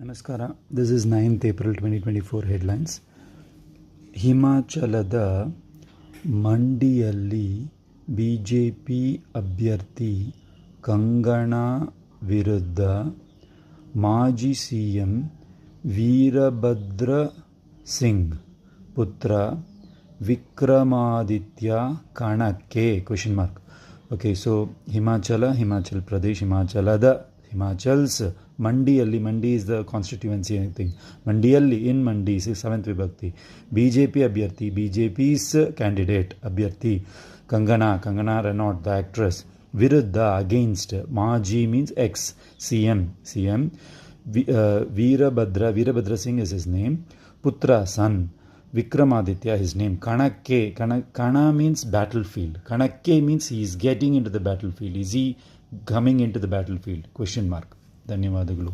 ನಮಸ್ಕಾರ. This is 9th April 2024 headlines. ಹಿಮಾಚಲದ ಮಂಡಿಯಲ್ಲಿ ಬಿಜೆಪಿ ಅಭ್ಯರ್ಥಿ ಕಂಗನಾ ವಿರುದ್ಧ ಮಾಜಿ ಸಿಎಂ ವೀರಭದ್ರ ಸಿಂಗ್ ಪುತ್ರ ವಿಕ್ರಮಾದಿತ್ಯ ಕಣಕ್ಕೆ ? ಓಕೆ, ಸೊ ಹಿಮಾಚಲ್ ಪ್ರದೇಶ್, ಹಿಮಾಚಲ್ಸ್ ಮಂಡಿಯಲ್ಲಿ, ಮಂಡಿ ಇಸ್ ದ ಕಾನ್ಸ್ಟಿಟ್ಯೂಯೆನ್ಸಿ ಥಿಂಗ್. ಮಂಡಿಯಲ್ಲಿ, ಇನ್ ಮಂಡಿ 7th ವಿಭಕ್ತಿ. ಬಿಜೆಪಿ ಅಭ್ಯರ್ಥಿ, ಬಿಜೆಪಿಸ್ ಕ್ಯಾಂಡಿಡೇಟ್ ಅಭ್ಯರ್ಥಿ ಕಂಗನಾ ರನೌತ್ ದ ಆಕ್ಟ್ರೆಸ್ ವಿರುದ್ಧ, ಅಗೇನ್ಸ್ಟ್. ಮಾಜಿ means X CM Veerabhadra Singh is his name. ಪುತ್ರ ಸನ್ ವಿಕ್ರಮಾದಿತ್ಯ his name. ಕಣಕ್ಕೆ, Kana means battlefield. Kanakke means he is getting into the battlefield. Is he coming into the battlefield? ? ಧನ್ಯವಾದಗಳು.